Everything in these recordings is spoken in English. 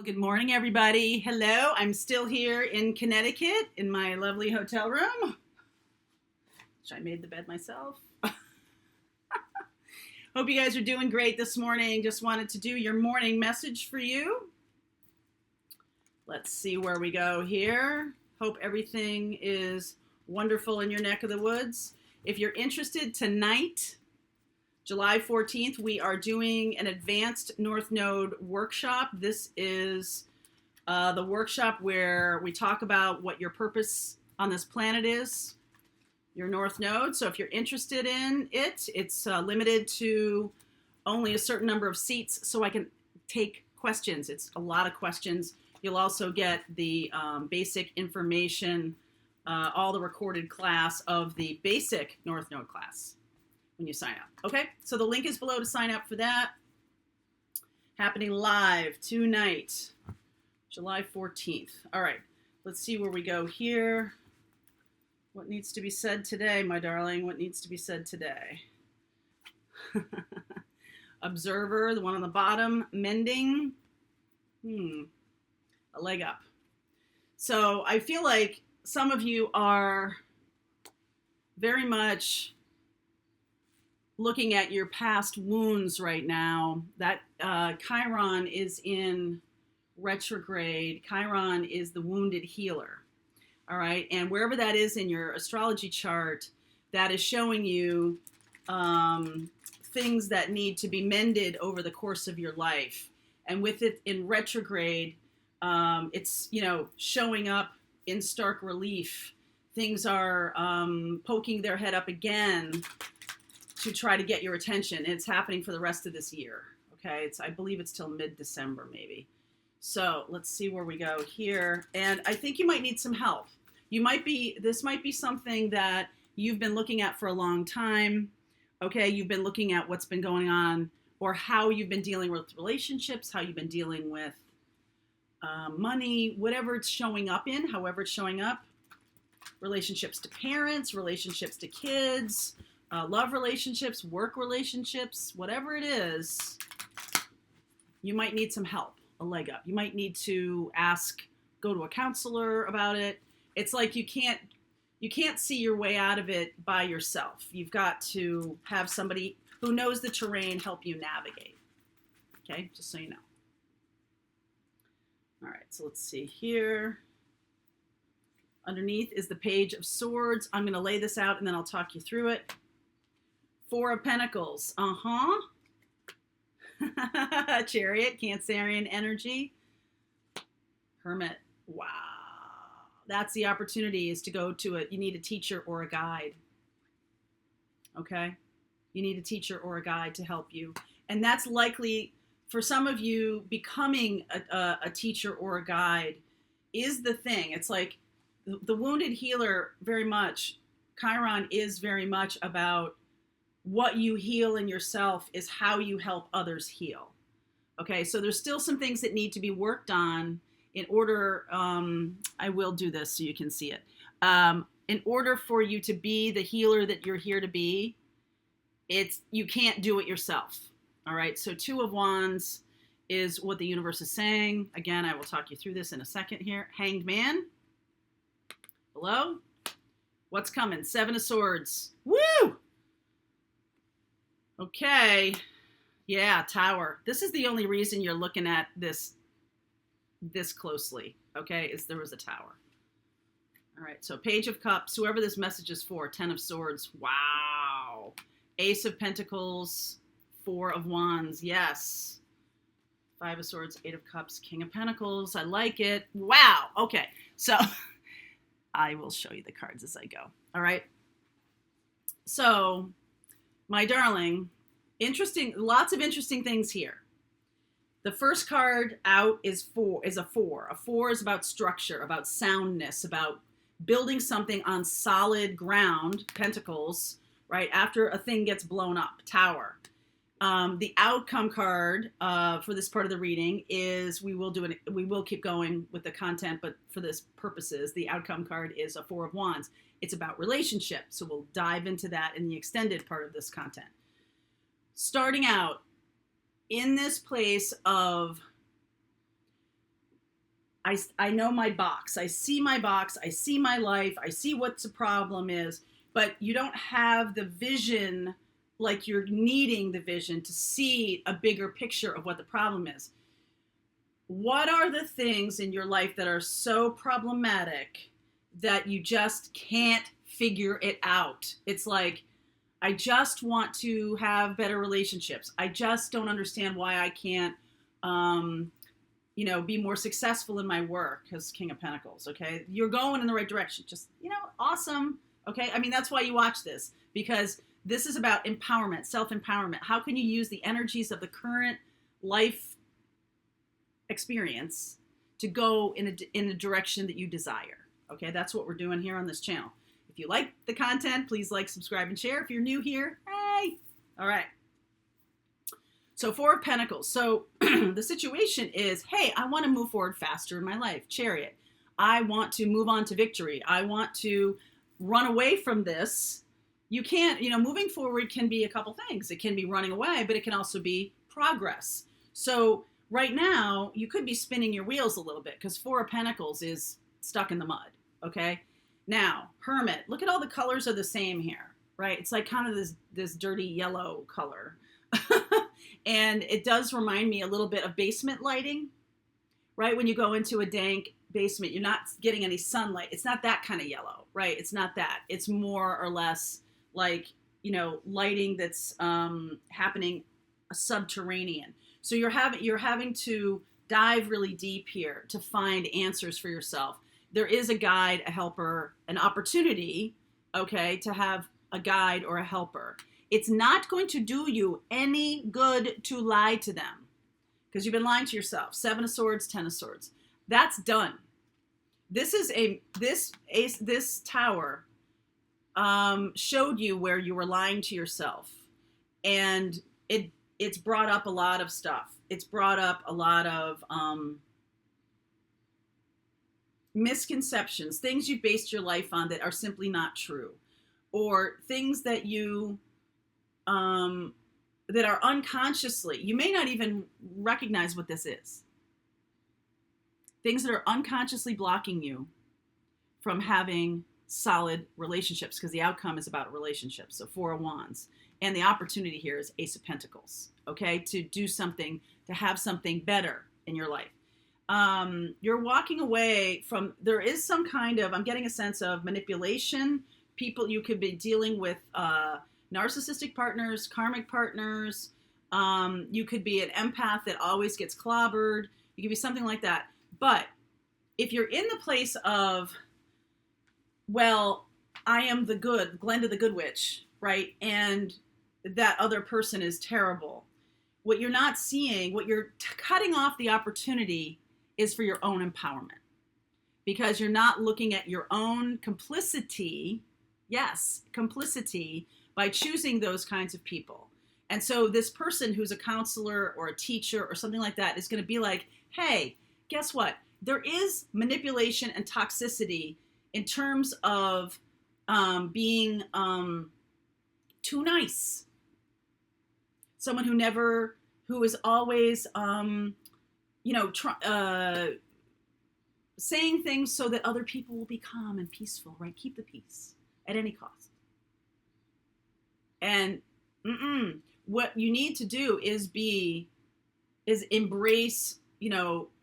Good morning, everybody. Hello. I'm still here in Connecticut in my lovely hotel room, which I made the bed myself. Hope you guys are doing great this morning. Just wanted to do your morning message for you. Let's see where we go here. Hope everything is wonderful in your neck of the woods. If you're interested, tonight, July 14th, we are doing an advanced North Node workshop. This is the workshop where we talk about what your purpose on this planet is, your North Node. So if you're interested in it, it's limited to only a certain number of seats so I can take questions. It's a lot of questions. You'll also get the basic information, all the recorded class of the basic North Node class when you sign up. Okay, so the link is below to sign up for that. Happening live tonight, July 14th. All right, let's see where we go here. What needs to be said today, my darling? What needs to be said today? Observer, the one on the bottom, mending. A leg up. So I feel like some of you are very much looking at your past wounds right now. That Chiron is in retrograde. Chiron is the wounded healer. All right. And wherever that is in your astrology chart, that is showing you things that need to be mended over the course of your life. And with it in retrograde, it's, showing up in stark relief. Things are poking their head up again to try to get your attention. And it's happening for the rest of this year. Okay. I believe it's till mid-December maybe. So let's see where we go here. And I think you might need some help. This might be something that you've been looking at for a long time. Okay. You've been looking at what's been going on or how you've been dealing with relationships, how you've been dealing with money, whatever it's showing up in, however it's showing up, relationships to parents, relationships to kids, love relationships, work relationships, whatever it is, you might need some help, a leg up. You might need to go to a counselor about it. It's like you can't see your way out of it by yourself. You've got to have somebody who knows the terrain help you navigate. Okay, just so you know. All right, so let's see here. Underneath is the Page of Swords. I'm going to lay this out and then I'll talk you through it. Four of Pentacles. Chariot, Cancerian energy. Hermit. Wow. That's the opportunity, is to go to you need a teacher or a guide. Okay? You need a teacher or a guide to help you. And that's likely, for some of you, becoming a teacher or a guide is the thing. It's like the wounded healer, very much, Chiron is very much about what you heal in yourself is how you help others heal. Okay, so there's still some things that need to be worked on in order, I will do this so you can see it. In order for you to be the healer that you're here to be, you can't do it yourself. All right, so Two of Wands is what the universe is saying. Again, I will talk you through this in a second here. Hanged Man. Hello? What's coming? Seven of Swords. Woo! Okay. Yeah, Tower. This is the only reason you're looking at this closely, okay, is there was a Tower. All right, so Page of Cups, whoever this message is for, 10 of Swords. Wow. Ace of Pentacles, 4 of Wands. Yes. 5 of Swords, 8 of Cups, King of Pentacles. I like it. Wow. Okay, so I will show you the cards as I go. All right. So, my darling, lots of interesting things here. The first card out is a 4. A 4 is about structure, about soundness, about building something on solid ground, Pentacles, right? After a thing gets blown up, Tower. The outcome card for this part of the reading is, we will keep going with the content, but for this purposes, the outcome card is a 4 of Wands. It's about relationship, so we'll dive into that in the extended part of this content. Starting out in this place of I know my box. I see my box. I see my life. I see what the problem is. But you don't have the vision, like you're needing the vision to see a bigger picture of what the problem is. What are the things in your life that are so problematic that you just can't figure it out? It's like, I just want to have better relationships. I just don't understand why I can't, be more successful in my work, because King of Pentacles, okay? You're going in the right direction. Just, awesome, okay? I mean, that's why you watch this, because this is about empowerment, self-empowerment. How can you use the energies of the current life experience to go in a direction that you desire, okay? That's what we're doing here on this channel. If you like the content, please like, subscribe, and share. If you're new here, hey! All right. So Four of Pentacles. So the situation is, hey, I want to move forward faster in my life. Chariot. I want to move on to victory. I want to run away from this. You can't, moving forward can be a couple things. It can be running away, but it can also be progress. So right now, you could be spinning your wheels a little bit, because Four of Pentacles is stuck in the mud, okay? Now, Hermit. Look at all the colors are the same here, right? It's like kind of this dirty yellow color. And it does remind me a little bit of basement lighting, right? When you go into a dank basement, you're not getting any sunlight. It's not that kind of yellow, right? It's not that. It's more or less like, lighting that's happening subterranean. So you're having to dive really deep here to find answers for yourself. There is a guide, a helper, an opportunity, okay, to have a guide or a helper. It's not going to do you any good to lie to them, because you've been lying to yourself. 7 of Swords, 10 of Swords. That's done. This tower showed you where you were lying to yourself, and it's brought up a lot of stuff. It's brought up a lot of misconceptions, things you based your life on that are simply not true, or things that you that are unconsciously, you may not even recognize what this is. Things that are unconsciously blocking you from having solid relationships, because the outcome is about relationships. So Four of Wands. And the opportunity here is Ace of Pentacles, okay? To do something, to have something better in your life. You're walking away from, there is some kind of, I'm getting a sense of manipulation. People, you could be dealing with narcissistic partners, karmic partners. You could be an empath that always gets clobbered. You could be something like that. But if you're in the place of, well, I am the good, Glenda the Good Witch, right? And that other person is terrible. What you're not seeing, what you're cutting off the opportunity is for your own empowerment, because you're not looking at your own complicity. Yes, complicity by choosing those kinds of people. And so this person who's a counselor or a teacher or something like that is going to be like, hey, guess what? There is manipulation and toxicity in terms of being too nice. Someone who is always, saying things so that other people will be calm and peaceful, right? Keep the peace at any cost. And what you need to do is embrace,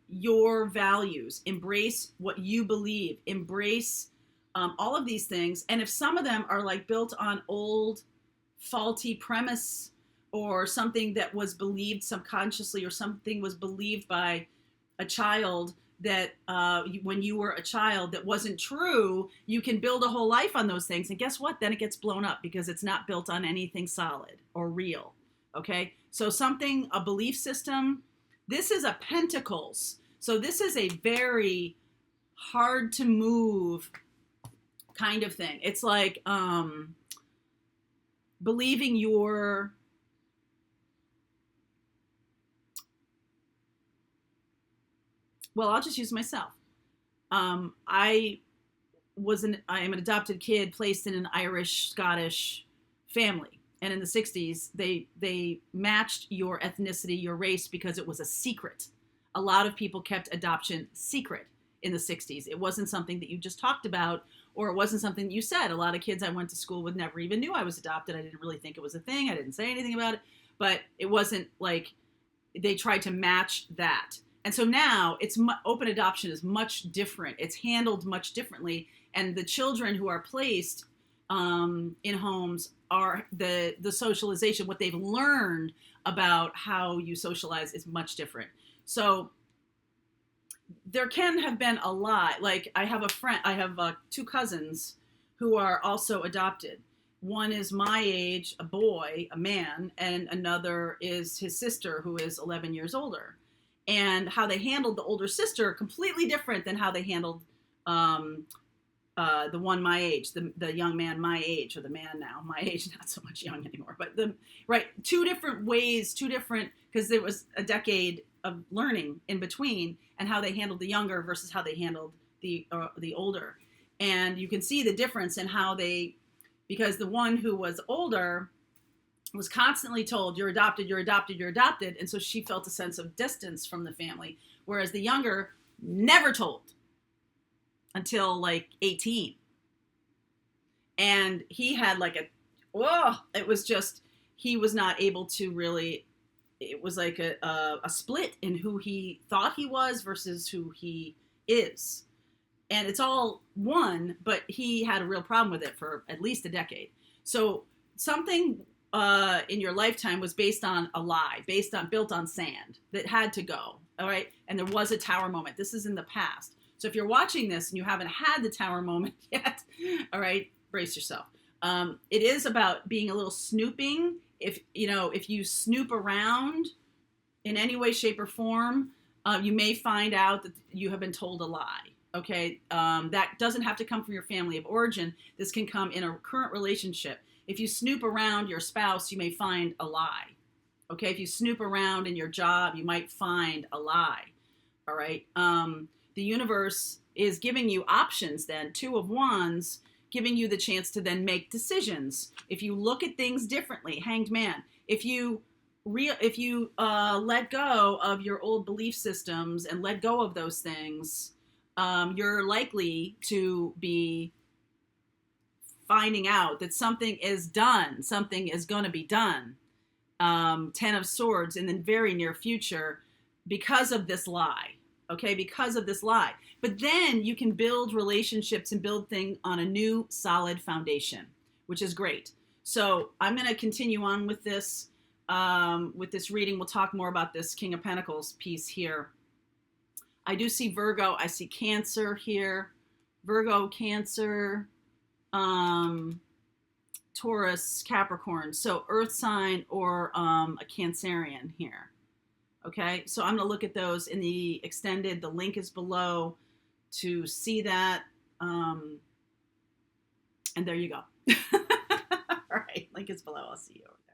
your values, embrace what you believe, embrace all of these things. And if some of them are like built on old faulty premise, or something that was believed subconsciously, or something was believed by a child that when you were a child that wasn't true, you can build a whole life on those things. And guess what? Then it gets blown up because it's not built on anything solid or real. Okay? So a belief system, this is a Pentacles. So this is a very hard to move kind of thing. It's like believing well, I'll just use myself. I am an adopted kid placed in an Irish, Scottish family. And in the 60s, they matched your ethnicity, your race, because it was a secret. a lot of people kept adoption secret in the 60s. It wasn't something that you just talked about, or it wasn't something that you said. A lot of kids I went to school with never even knew I was adopted. I didn't really think it was a thing. I didn't say anything about it, but it wasn't like they tried to match that. And so now open adoption is much different. It's handled much differently. And the children who are placed in homes are the socialization, what they've learned about how you socialize is much different. So there can have been a lot. Like I have two cousins who are also adopted. One is my age, a boy, a man, and another is his sister who is 11 years older. And how they handled the older sister, completely different than how they handled the one my age, the young man my age, or the man now my age, not so much young anymore, but two different ways, because there was a decade of learning in between, and how they handled the younger versus how they handled the older. And you can see the difference in how because the one who was older was constantly told, you're adopted, you're adopted, you're adopted. And so she felt a sense of distance from the family. Whereas the younger, never told until like 18. And he had it was just, he was not able to really, it was like a split in who he thought he was versus who he is. And it's all one, but he had a real problem with it for at least a decade. So something in your lifetime was based on a lie, built on sand that had to go. All right. And there was a tower moment. This is in the past. So if you're watching this and you haven't had the tower moment yet, all right, brace yourself. It is about being a little snooping. If you snoop around in any way, shape, or form, you may find out that you have been told a lie. Okay. That doesn't have to come from your family of origin. This can come in a current relationship. If you snoop around your spouse, you may find a lie. Okay, if you snoop around in your job, you might find a lie. All right. The universe is giving you options then, 2 of Wands, giving you the chance to then make decisions. If you look at things differently, Hanged Man, if you let go of your old belief systems and let go of those things, you're likely to be finding out that something is done, something is going to be done. 10 of Swords in the very near future because of this lie. Okay, because of this lie. But then you can build relationships and build things on a new solid foundation, which is great. So I'm going to continue on with this reading. We'll talk more about this King of Pentacles piece here. I do see Virgo. I see Cancer here. Virgo, Cancer, Taurus, Capricorn. So earth sign or a Cancerian here. Okay, so I'm going to look at those in the extended. The link is below to see that. And there you go. All right, link is below. I'll see you over there.